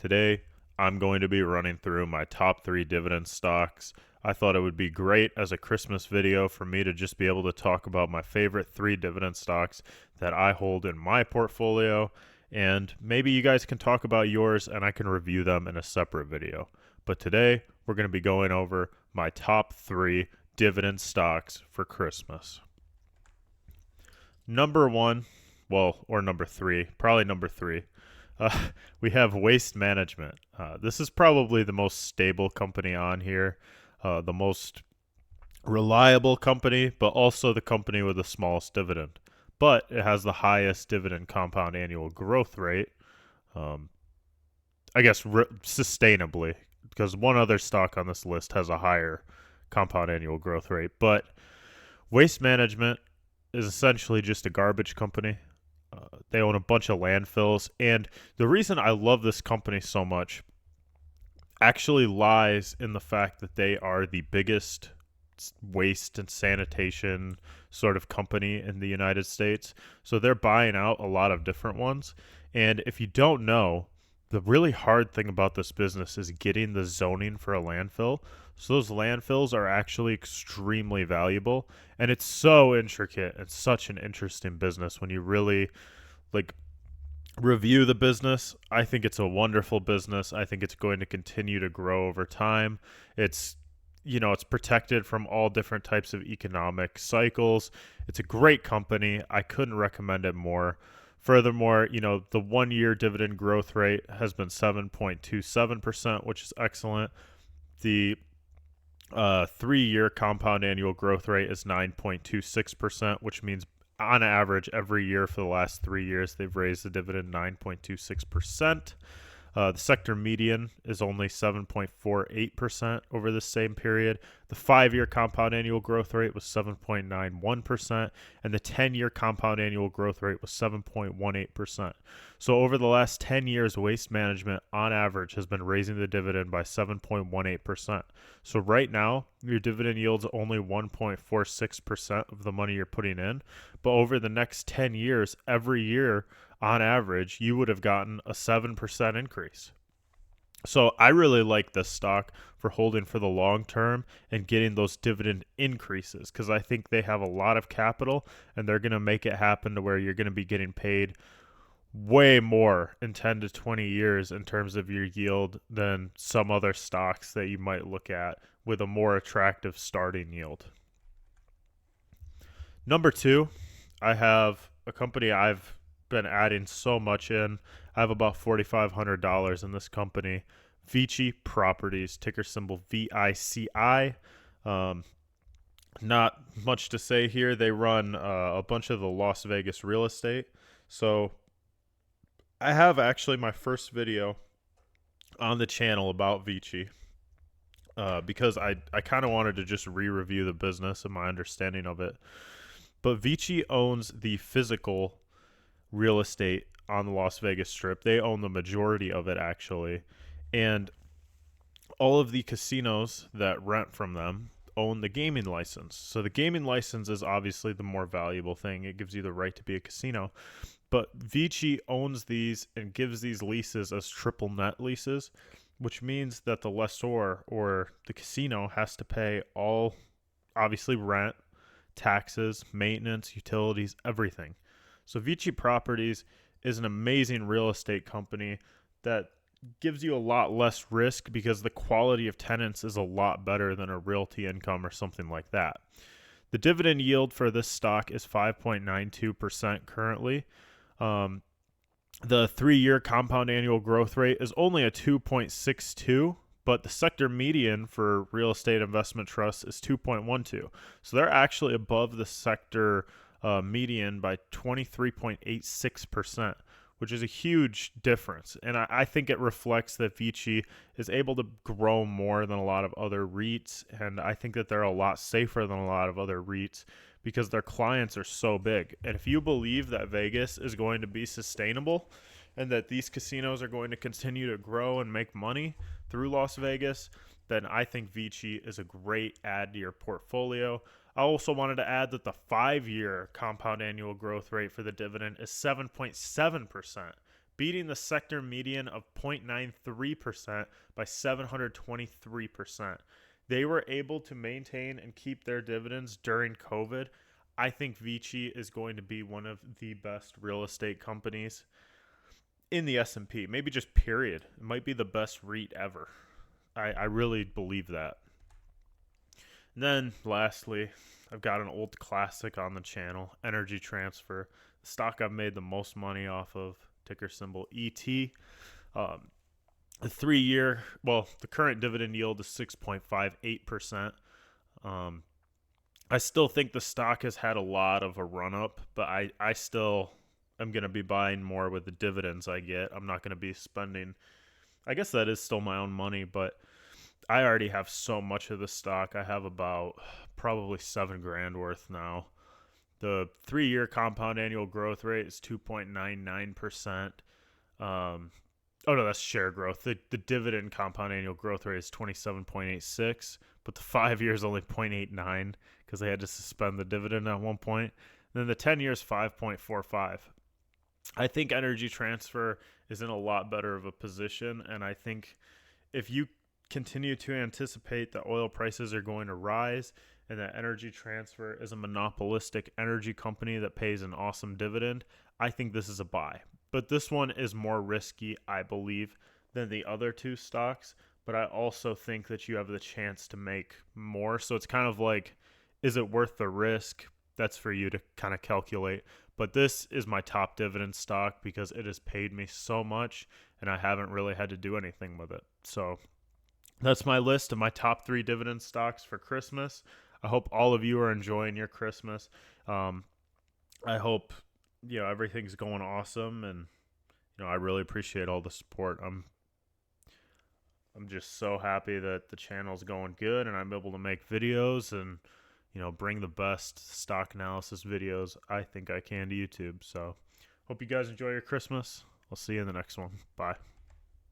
Today, I'm going to be running through my top 3 dividend stocks. I thought it would be great as a Christmas video for me to just be able to talk about my favorite 3 dividend stocks that I hold in my portfolio, and maybe you guys can talk about yours and I can review them in a separate video. But today, we're going to be going over my top 3 dividend stocks for Christmas. Number one, or number three, probably number three. Uh, we have Waste Management. This is probably the most stable company on here, the most reliable company, but also the company with the smallest dividend. But it has the highest dividend compound annual growth rate, um, I guess sustainably, because one other stock on this list has a higher compound annual growth rate. But Waste Management is essentially just a garbage company. They own a bunch of landfills, and the reason I love this company so much actually lies in the fact that they are the biggest waste and sanitation sort of company in the United States. So they're buying out a lot of different ones. And if you don't know, the really hard thing about this business is getting the zoning for a landfill. So those landfills are actually extremely valuable, and it's so intricate and such an interesting business when you really like review the business. I think it's a wonderful business. I think it's going to continue to grow over time. It's it's protected from all different types of economic cycles. It's a great company. I couldn't recommend it more. Furthermore, the 1-year dividend growth rate has been 7.27%, which is excellent. The 3-year compound annual growth rate is 9.26%, which means on average every year for the last 3 years they've raised the dividend 9.26%. The sector median is only 7.48% over the same period. The 5-year compound annual growth rate was 7.91%, and the 10-year compound annual growth rate was 7.18%. So over the last 10 years, Waste Management, on average, has been raising the dividend by 7.18%. So right now, your dividend yield's only 1.46% of the money you're putting in, but over the next 10 years, every year, on average, you would have gotten a 7% increase. So I really like this stock for holding for the long term and getting those dividend increases, because I think they have a lot of capital and they're going to make it happen to where you're going to be getting paid way more in 10 to 20 years in terms of your yield than some other stocks that you might look at with a more attractive starting yield. Number 2, I have a company I've been adding so much in. I have about $4,500 in this company, Vici Properties, ticker symbol VICI. Not much to say here. They run a bunch of the Las Vegas real estate. So I have actually my first video on the channel about Vici, because I kind of wanted to just re-review the business and my understanding of it. But Vici owns the physical real estate on the Las Vegas Strip. They own the majority of it, actually. And all of the casinos that rent from them own the gaming license. So the gaming license is obviously the more valuable thing. It gives you the right to be a casino. But Vici owns these and gives these leases as triple net leases, which means that the lessor or the casino has to pay all, obviously, rent, taxes, maintenance, utilities, everything. So Vici Properties is an amazing real estate company that gives you a lot less risk because the quality of tenants is a lot better than a realty income or something like that. The dividend yield for this stock is 5.92% currently. The 3-year compound annual growth rate is only a 2.62, but the sector median for real estate investment trusts is 2.12. So they're actually above the sector median by 23.86%, which is a huge difference. And I think it reflects that Vici is able to grow more than a lot of other REITs, and I think that they're a lot safer than a lot of other REITs because their clients are so big. And if you believe that Vegas is going to be sustainable and that these casinos are going to continue to grow and make money through Las Vegas, then I think Vici is a great add to your portfolio. I also wanted to add that the 5-year compound annual growth rate for the dividend is 7.7%, beating the sector median of 0.93% by 723%. They were able to maintain and keep their dividends during COVID. I think Vici is going to be one of the best real estate companies in the S&P, maybe just period. It might be the best REIT ever. I really believe that. And then lastly, I've got an old classic on the channel, Energy Transfer, the stock I've made the most money off of, ticker symbol ET. Um, the current dividend yield is 6.58%. I still think the stock has had a lot of a run up, but I still am going to be buying more with the dividends I get. I'm not going to be spending, I guess that is still my own money, but I already have so much of the stock. I have about probably $7,000 worth now. The 3-year compound annual growth rate is 2.99%. Oh no, that's share growth. The dividend compound annual growth rate is 27.86, but the 5 years only 0.89 because they had to suspend the dividend at one point. And then the 10 years 5.45. I think Energy Transfer is in a lot better of a position, and I think if you continue to anticipate that oil prices are going to rise and that Energy Transfer is a monopolistic energy company that pays an awesome dividend, I think this is a buy. But this one is more risky, I believe, than the other two stocks. But I also think that you have the chance to make more. So it's kind of like, is it worth the risk? That's for you to kind of calculate. But this is my top dividend stock because it has paid me so much and I haven't really had to do anything with it. So that's my list of my top 3 dividend stocks for Christmas. I hope all of you are enjoying your Christmas. I hope everything's going awesome, and I really appreciate all the support. I'm just so happy that the channel's going good, and I'm able to make videos and bring the best stock analysis videos I think I can to YouTube. So, hope you guys enjoy your Christmas. I'll see you in the next one. Bye.